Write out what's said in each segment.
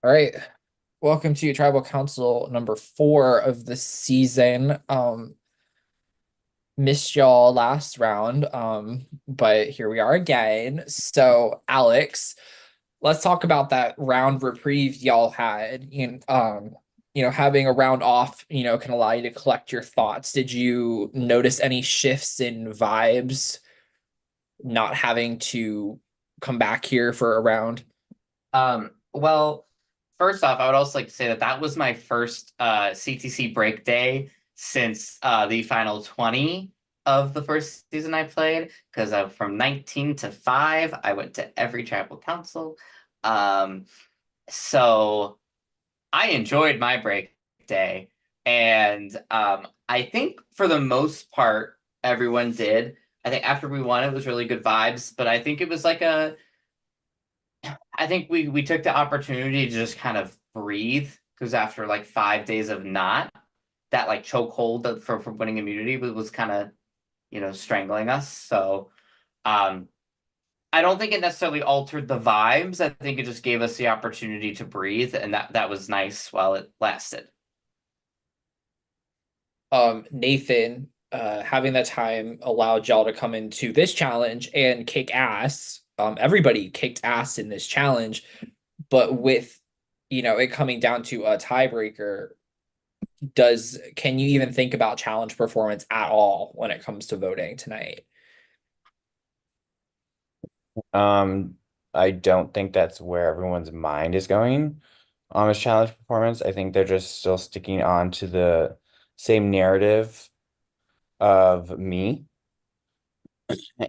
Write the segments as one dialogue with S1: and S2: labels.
S1: All right. Welcome to Tribal Council number 4 of the season. Missed y'all last round, but here we are again. So, Alex, let's talk about that round reprieve y'all had. Having a round off, can allow you to collect your thoughts. Did you notice any shifts in vibes not having to come back here for a round?
S2: Well, first off, I would also like to say that that was my first CTC break day since the final 20 of the first season I played, because from 19 to 5, I went to every tribal council. Um, so I enjoyed my break day, and I think for the most part, everyone did. I think after we won, it was really good vibes, but I think it was like I think we took the opportunity to just kind of breathe because after like 5 days of not that like chokehold for winning immunity was kind of strangling us. So um, I don't think it necessarily altered the vibes. I think it just gave us the opportunity to breathe, and that was nice while it lasted.
S1: Nathan, having that time allowed y'all to come into this challenge and kick ass. Everybody kicked ass in this challenge, but with it coming down to a tiebreaker, can you even think about challenge performance at all when it comes to voting tonight?
S3: Um, I don't think that's where everyone's mind is going on this challenge performance. I think they're just still sticking on to the same narrative of me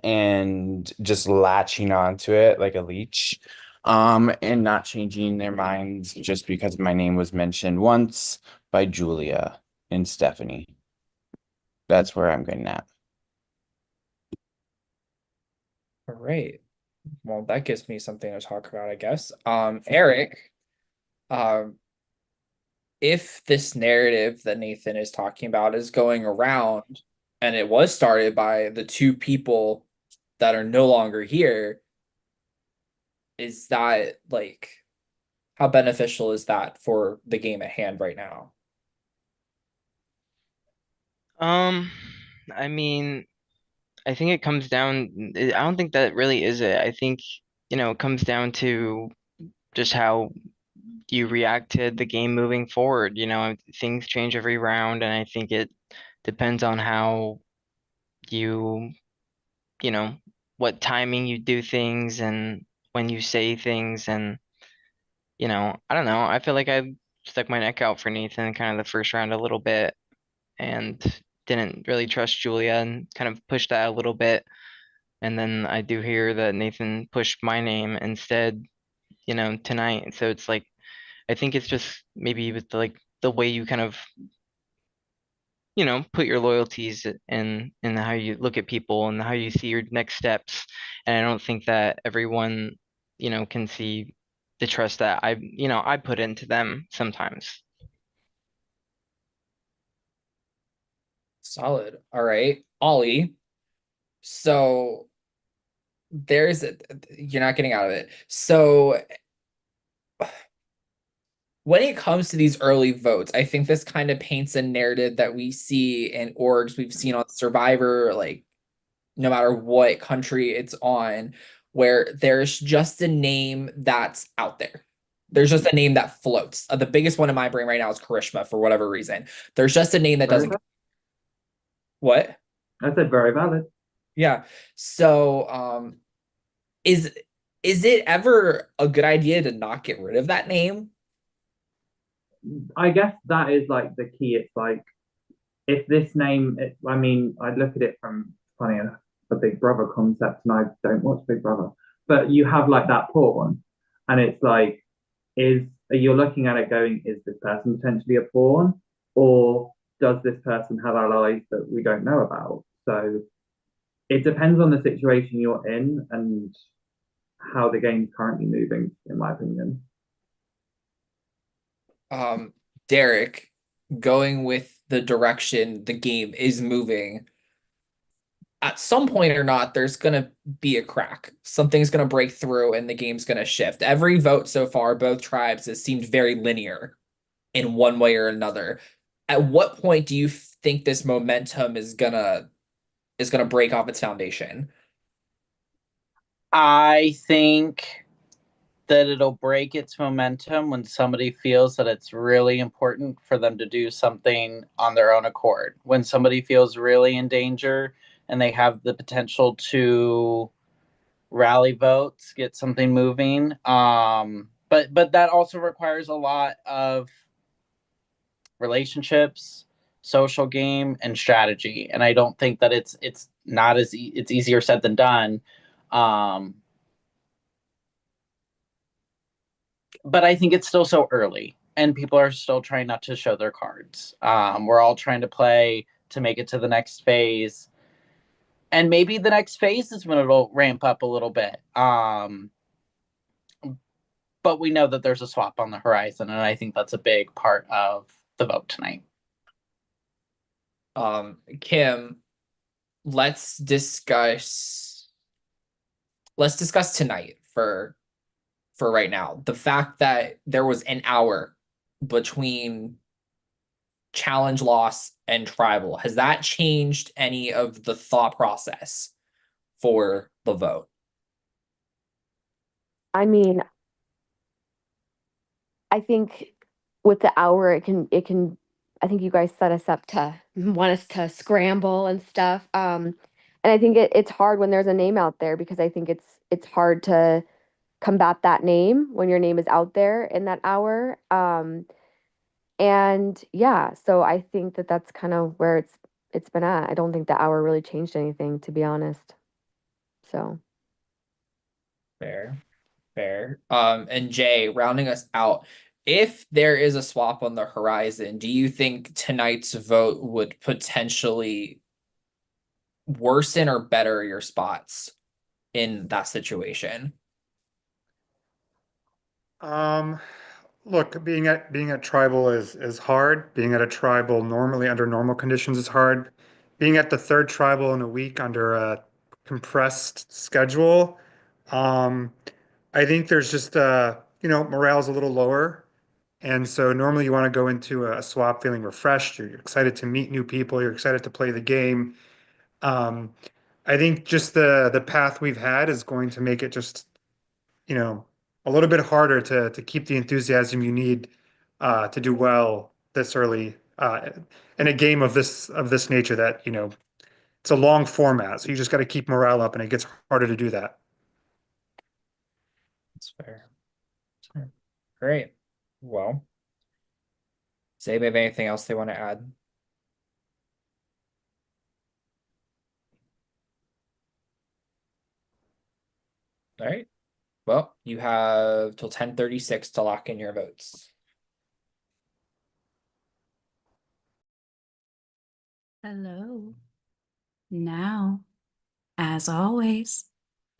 S3: and just latching onto it like a leech. And not changing their minds just because my name was mentioned once by Julia and Stephanie. That's where I'm getting at.
S1: All right. Well, that gives me something to talk about, I guess. Eric, um, if this narrative that Nathan is talking about is going around and it was started by the two people that are no longer here, is that like how beneficial is that for the game at hand right now?
S4: Um, I mean, I think it comes down, I don't think that really is it. I think, it comes down to just how you react to the game moving forward. Things change every round, and I think it depends on how you, you know, what timing you do things and when you say things. And, I don't know. I feel like I stuck my neck out for Nathan kind of the first round a little bit and didn't really trust Julia and kind of pushed that a little bit. And then I do hear that Nathan pushed my name instead, tonight. So it's like I think it's just maybe with the way you kind of, put your loyalties in how you look at people and how you see your next steps. And I don't think that everyone, can see the trust that I put into them sometimes.
S1: Solid. All right. Ollie. So there's you're not getting out of it. So when it comes to these early votes, I think this kind of paints a narrative that we see in orgs, we've seen on Survivor, like no matter what country it's on, where there's just a name that's out there. There's just a name that floats. The biggest one in my brain right now is Karishma for whatever reason. There's just a name that
S5: Very
S1: doesn't.
S5: valid.
S1: What?
S5: I said very valid.
S1: Yeah. So, is is it ever a good idea to not get rid of that name?
S5: I guess that is like the key. It's like if this name, I mean, I look at it from funny enough, a Big Brother concept, and I don't watch Big Brother, but you have like that pawn, and it's like, is you're looking at it going, is this person potentially a pawn, or does this person have allies that we don't know about? So it depends on the situation you're in and how the game's currently moving, in my opinion.
S1: Um, Derek, going with the direction the game is moving, at some point or not, there's gonna be a crack. Something's gonna break through and the game's gonna shift. Every vote so far, both tribes, has seemed very linear in one way or another. At what point do you think this momentum is gonna break off its foundation?
S6: I think that it'll break its momentum when somebody feels that it's really important for them to do something on their own accord. When somebody feels really in danger and they have the potential to rally votes, get something moving. But that also requires a lot of relationships, social game, and strategy. And I don't think that it's not as it's easier said than done. But I think it's still so early, and people are still trying not to show their cards. We're all trying to play to make it to the next phase, and maybe the next phase is when it'll ramp up a little bit. But we know that there's a swap on the horizon, and I think that's a big part of the vote tonight.
S1: Kim, let's discuss tonight for right now. The fact that there was an hour between challenge loss and tribal, has that changed any of the thought process for the vote?
S7: I mean, I think with the hour, it can. I think you guys set us up to want us to scramble and stuff. And I think it's hard when there's a name out there because I think it's hard to combat that name when your name is out there in that hour. And yeah, so I think that that's kind of where it's been at. I don't think the hour really changed anything, to be honest. So.
S1: Fair, fair. And Jay, rounding us out, if there is a swap on the horizon, do you think tonight's vote would potentially worsen or better your spots in that situation?
S8: Look, being at tribal is hard. Being at a tribal normally under normal conditions is hard. Being at the third tribal in a week under a compressed schedule, um, I think there's just morale's a little lower. And so normally you want to go into a swap feeling refreshed. You're excited to meet new people. You're excited to play the game. Um, I think just the path we've had is going to make it just a little bit harder to keep the enthusiasm you need to do well this early in a game of this nature that it's a long format, so you just got to keep morale up, and it gets harder to do that.
S1: That's fair. That's fair. Great. Well, does anybody have anything else they want to add? All right. Well, you have till 10:36 to lock in your votes.
S9: Hello. Now, as always,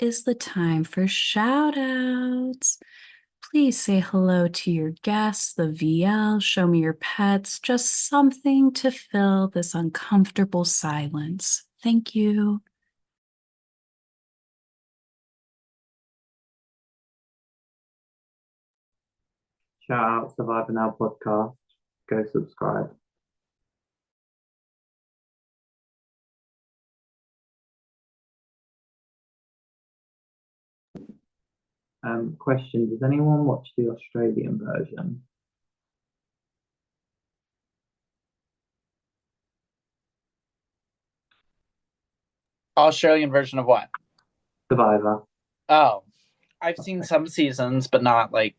S9: is the time for shout outs. Please say hello to your guests, the VL, show me your pets, just something to fill this uncomfortable silence. Thank you.
S5: Shout out Survivor Now podcast. Go subscribe. Question: does anyone watch the Australian version?
S6: Australian version of what?
S5: Survivor.
S6: Oh, I've seen some seasons, but not like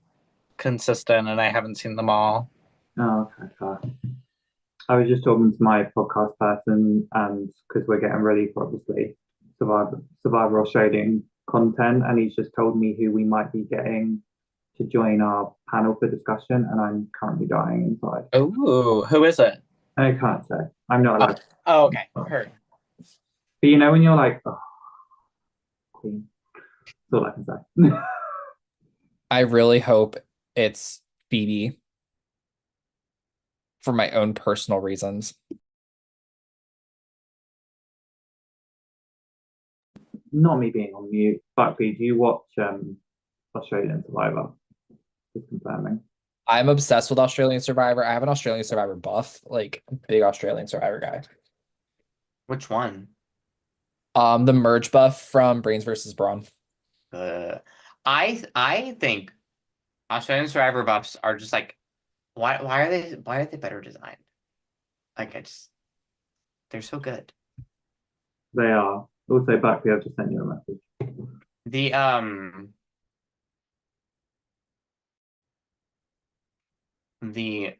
S6: consistent, and I haven't seen them all.
S5: Oh, okay, fair. I was just talking to my podcast person, and because we're getting ready for obviously Survivor Australian content, and he's just told me who we might be getting to join our panel for discussion, and I'm currently dying inside.
S6: Oh, who is it?
S5: I can't say. I'm not allowed.
S6: Oh, okay. Heard.
S5: But when you're like, oh, queen. That's all I can say.
S1: I really hope it's Phoebe for my own personal reasons.
S5: not me being on mute. Buckley, do you watch Australian Survivor? Just confirming.
S1: I'm obsessed with Australian Survivor. I have an Australian Survivor buff, like big Australian Survivor guy.
S2: Which one?
S1: The merge buff from Brains versus Brawn.
S2: I think Australian Survivor buffs are just like why are they better designed? Like they're so good.
S5: They are. Also, Buckley, I've just sent you a message.
S2: The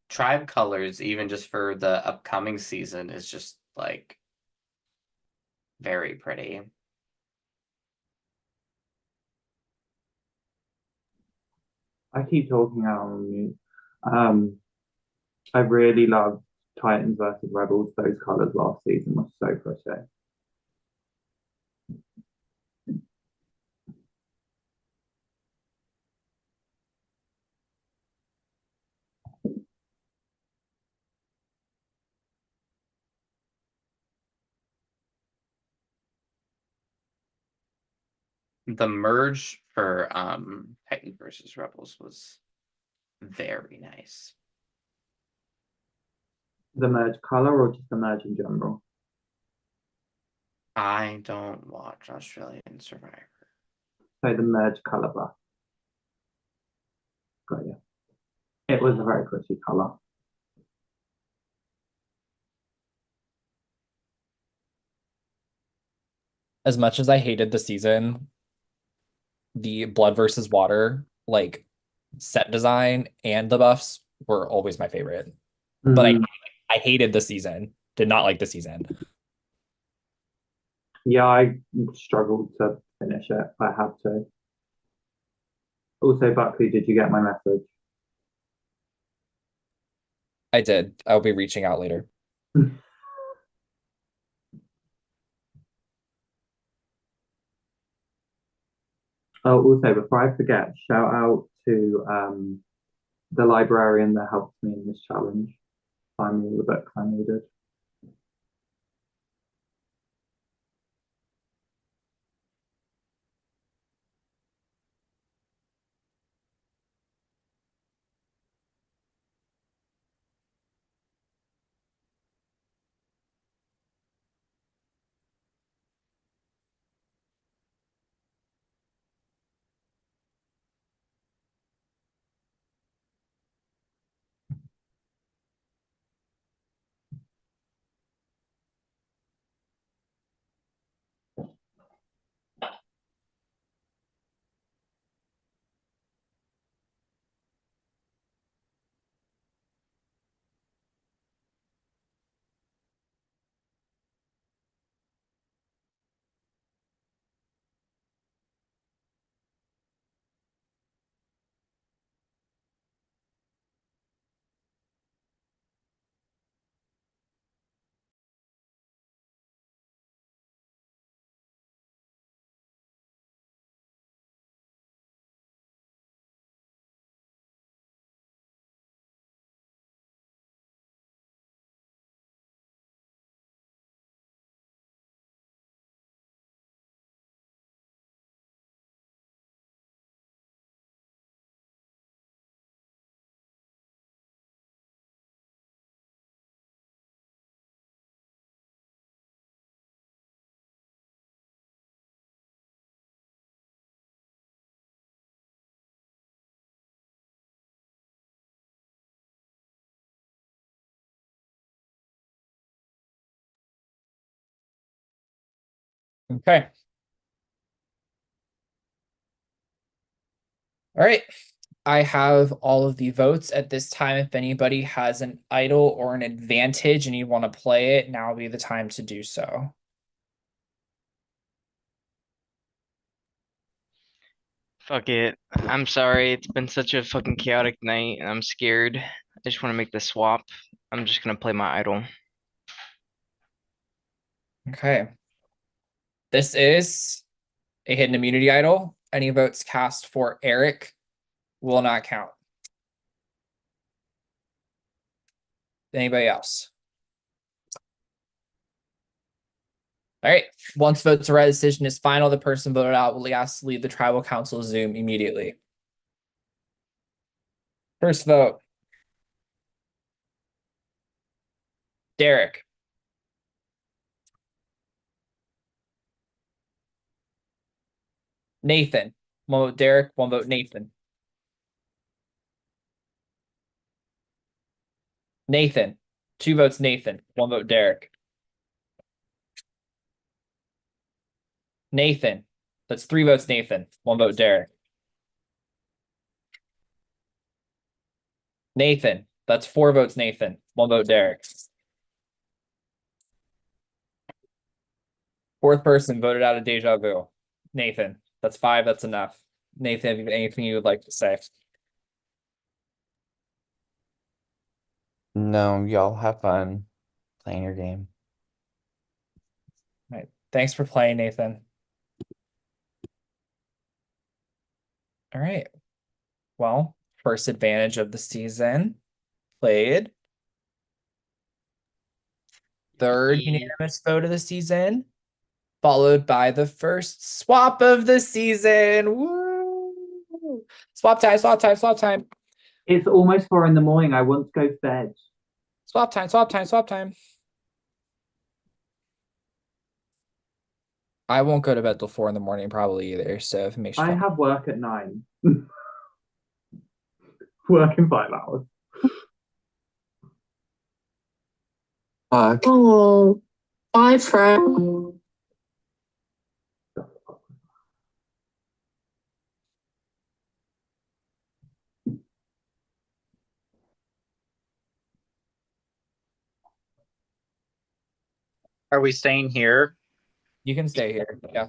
S2: tribe colors, even just for the upcoming season, is just like very pretty.
S5: I keep talking out on mute. I really loved Titans versus Rebels. Those colors last season were so pretty.
S2: The merge for Titan versus Rebels was very nice.
S5: The merge color or just the merge in general?
S2: I don't watch Australian Survivor.
S5: So the merge color buff. Got you. It was a very pretty color.
S1: As much as I hated the season, the Blood versus Water, like set design and the buffs were always my favorite. But I hated the season. Did not like the season.
S5: Yeah, I struggled to finish it. I had to. Also, Buckley, did you get my message?
S1: I did. I'll be reaching out later.
S5: Oh, also, before I forget, shout out to the librarian that helped me in this challenge. Find me all the books I needed.
S1: Okay. All right. I have all of the votes at this time. If anybody has an idol or an advantage and you want to play it, now would be the time to do so.
S4: Fuck it. I'm sorry. It's been such a fucking chaotic night and I'm scared. I just want to make the swap. I'm just gonna play my idol.
S1: Okay. This is a hidden immunity idol. Any votes cast for Eric will not count. Anybody else? All right. Once votes are read, decision is final. The person voted out will be asked to leave the tribal council Zoom immediately. First vote. Derek. Nathan. One vote Derek, one vote Nathan. Nathan. 2 votes Nathan, 1 vote Derek. Nathan. That's 3 votes Nathan, 1 vote Derek. Nathan. That's 4 votes Nathan, 1 vote Derek. Fourth person voted out of deja vu. Nathan. That's 5, that's enough. Nathan, have you anything you would like to say?
S3: No, y'all have fun playing your game.
S1: All right. Thanks for playing, Nathan. All right. Well, first advantage of the season played. Third unanimous vote of the season, followed by the first swap of the season. Woo! Swap time, swap time, swap time.
S5: It's almost 4 in the morning. I want to go to bed.
S1: Swap time, swap time, swap time. I won't go to bed till 4 in the morning probably either, so if it makes you
S5: I
S1: feel-
S5: have work at 9. Work in 5 hours.
S10: Oh, bye, friend.
S6: Are we staying here?
S1: You can stay here. Yeah.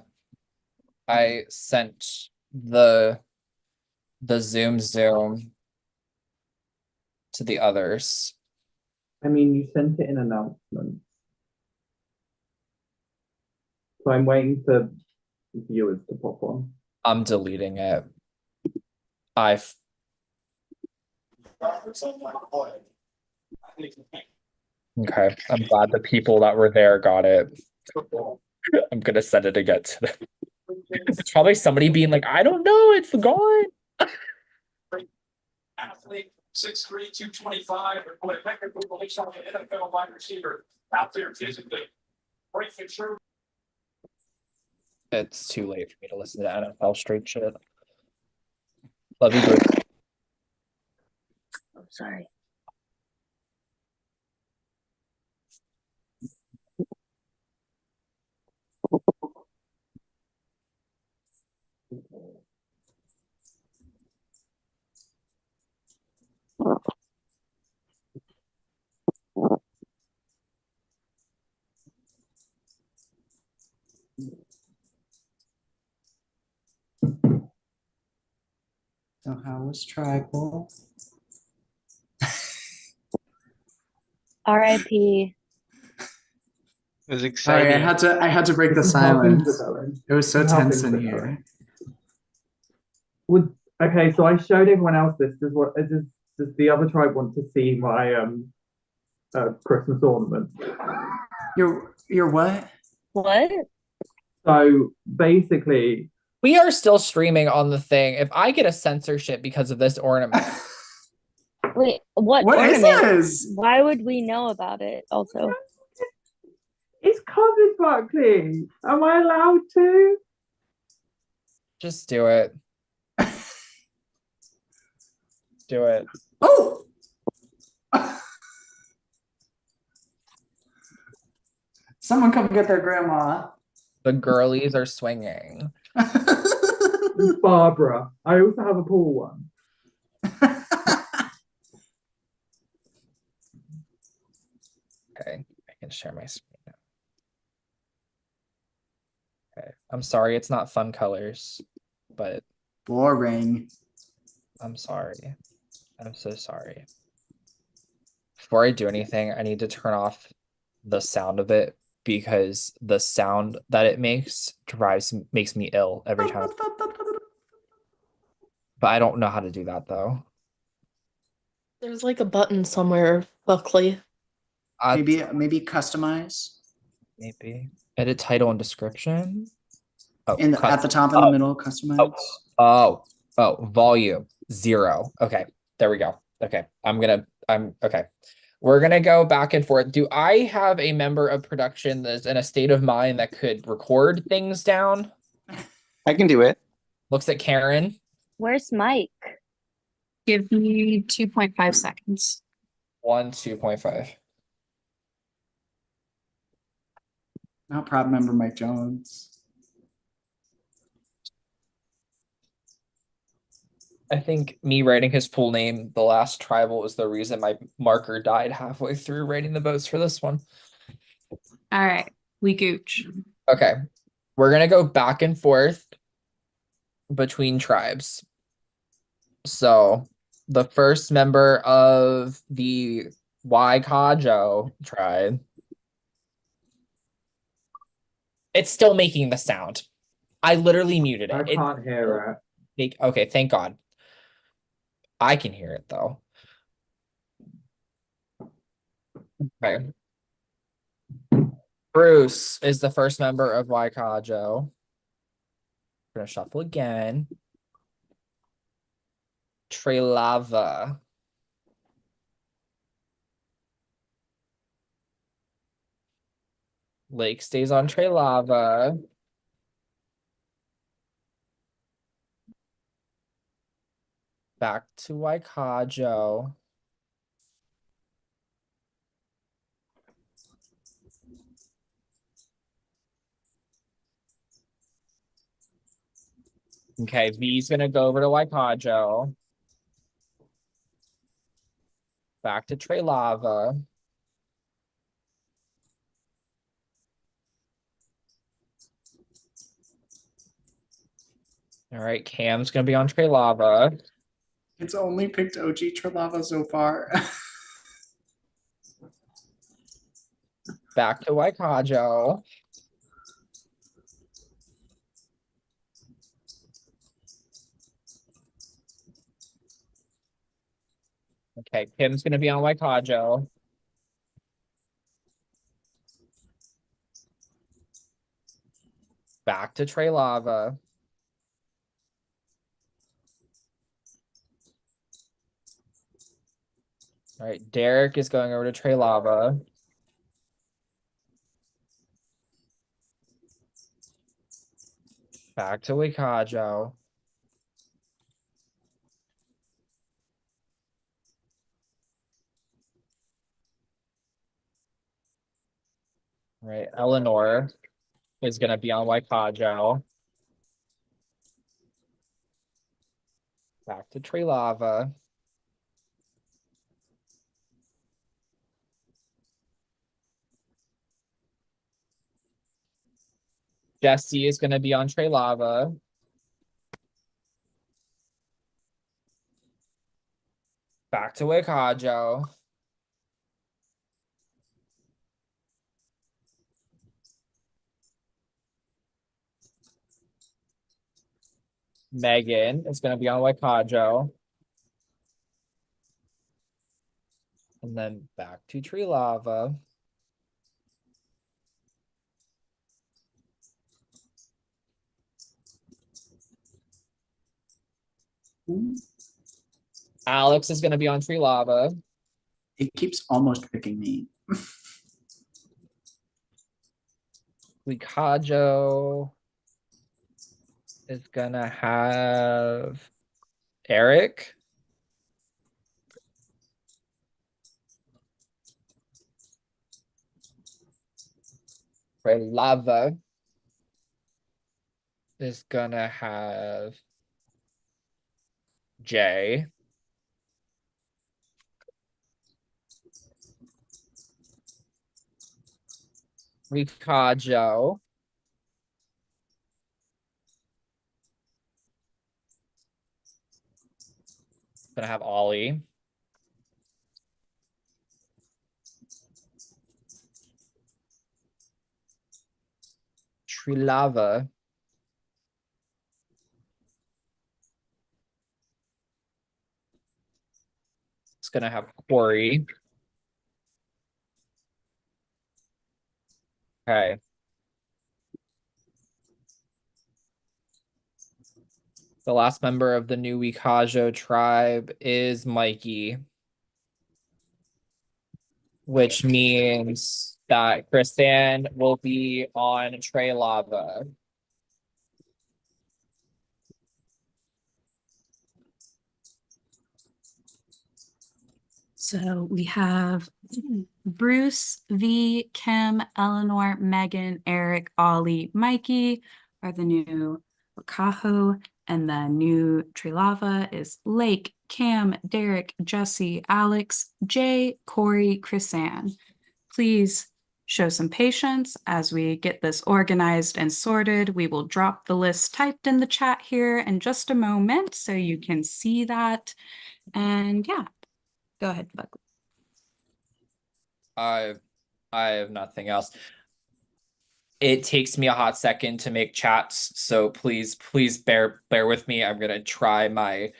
S1: I sent the Zoom to the others.
S5: I mean, you sent it in announcements. So I'm waiting for viewers to pop on.
S1: I'm deleting it. I've Okay. I'm glad the people that were there got it. I'm gonna send it again to them. It's probably somebody being like, I don't know, it's gone.
S11: Athlete 6'3", 225, or technical release on the NFL wide receiver out there physically. Great picture.
S1: It's too late for me to listen to NFL straight shit. Love you, Bruce.
S10: I'm sorry.
S12: So how was Tribal?
S10: R.I.P.
S4: It was
S12: Sorry,
S4: exciting.
S12: I had to break the silence. It was so tense in here.
S5: Okay, so I showed everyone else this. Does the other tribe want to see my Christmas ornament?
S12: Your what?
S10: What?
S5: So basically,
S1: We are still streaming on the thing. If I get a censorship because of this ornament,
S10: Wait, what
S12: What is
S10: ornament?
S12: this?
S10: Why would we know about it also?
S5: it's covered, Buckley. Am I allowed to?
S1: just do it. Do it.
S12: Oh! Someone come get their grandma.
S1: The girlies are swinging.
S5: Barbara. I also have a pool one.
S1: Okay, I can share my screen now. Okay, I'm sorry it's not fun colors, but
S12: Boring.
S1: I'm sorry. I'm so sorry. Before I do anything, I need to turn off the sound of it because the sound that it makes makes me ill every time. But I don't know how to do that though.
S10: There's like a button somewhere, Buckley.
S12: Maybe customize.
S1: Maybe. Edit title and description. Oh,
S12: At the top in the middle, customize.
S1: Volume 0. Okay, there we go. Okay, okay. We're gonna go back and forth. Do I have a member of production that's in a state of mind that could record things down?
S13: I can do it.
S1: Looks at Karen.
S10: Where's Mike?
S9: Give me 2.5 seconds.
S1: 2.5.
S12: Not proud member Mike Jones.
S1: I think me writing his full name, the last tribal, is the reason my marker died halfway through writing the votes for this one.
S9: All right, we gooch.
S1: Okay, we're gonna go back and forth between tribes. So the first member of the Waikajo tribe, it's still making the sound. I literally muted it.
S5: I can't hear it.
S1: Okay, thank God. I can hear it though. Okay. Bruce is the first member of Waikajo. We're gonna shuffle again. Trelava. Lake stays on Trelava. Back to Waikajo. Okay, V's gonna go over to Waikajo. Back to Trelava. All right, Cam's gonna be on Trelava.
S12: It's only picked OG Trelava so far.
S1: Back to Waikajo. Okay, Kim's gonna be on Waikajo. Back to Trelava. All right, Derek is going over to Trelava. Back to Waikajo. All right, Eleanor is gonna be on Waikajo. Back to Trelava. Jesse is gonna be on Trelava. Back to Waikajo. Megan is gonna be on Waikajo. And then back to Trelava. Alex is gonna be on Trelava.
S12: It keeps almost picking me.
S1: Waikajo is gonna have Eric. Trelava is gonna have Jay. Waikajo. Gonna have Ollie. Trelava. It's gonna have Corey. Okay. The last member of the new Wikajo tribe is Mikey, which means that Kristan will be on Trey Lava.
S9: So we have Bruce, V, Kim, Eleanor, Megan, Eric, Ollie, Mikey are the new Wakaho, and the new Trilava is Lake, Cam, Derek, Jesse, Alex, Jay, Corey, Chrisanne. Please show some patience as we get this organized and sorted. We will drop the list typed in the chat here in just a moment so you can see that. And yeah. Go ahead, Buckley.
S1: I have nothing else. It takes me a hot second to make chats, so please bear with me. I'm gonna try my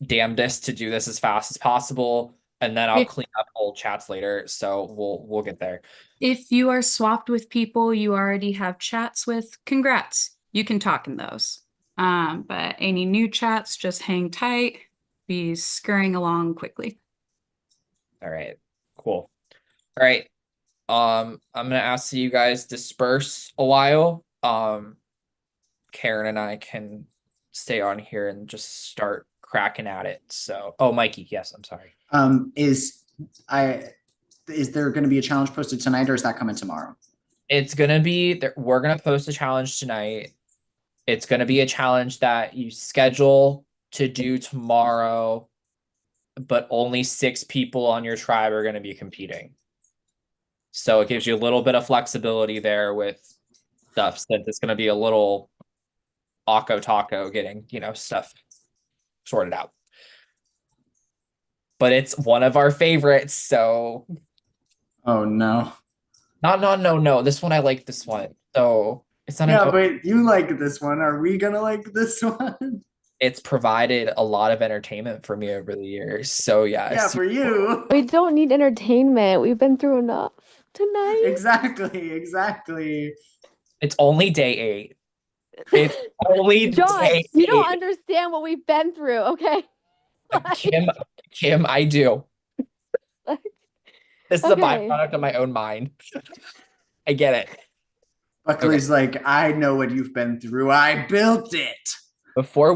S1: damnedest to do this as fast as possible, and then I'll clean up old chats later. So we'll get there.
S9: If you are swapped with people you already have chats with, congrats. You can talk in those. But any new chats, just hang tight. Be scurrying along quickly.
S1: All right, cool. All right. I'm gonna ask that you guys disperse a while. Karen and I can stay on here and just start cracking at it. So, oh, Mikey, yes, I'm sorry.
S13: Is there going to be a challenge posted tonight, or is that coming tomorrow?
S1: It's gonna be there. We're gonna post a challenge tonight. It's gonna be a challenge that you schedule to do tomorrow, but only 6 people on your tribe are gonna be competing. So it gives you a little bit of flexibility there with stuff, since it's gonna be a little Akko Taco getting, stuff sorted out. But it's one of our favorites, so.
S13: Oh no.
S1: No. This one, I like this one. So it's not.
S13: Yeah, but you like this one. Are we gonna like this one?
S1: It's provided a lot of entertainment for me over the years. So yeah.
S13: Yeah, for you.
S7: We don't need entertainment. We've been through enough tonight.
S13: Exactly.
S1: It's only day 8. It's only
S7: John,
S1: day
S7: you don't
S1: 8.
S7: understand what we've been through, okay?
S1: Kim, I do. This is a
S7: Okay.
S1: byproduct of my own mind. I get it.
S13: Buckley's like, I know what you've been through. I built it.
S1: Before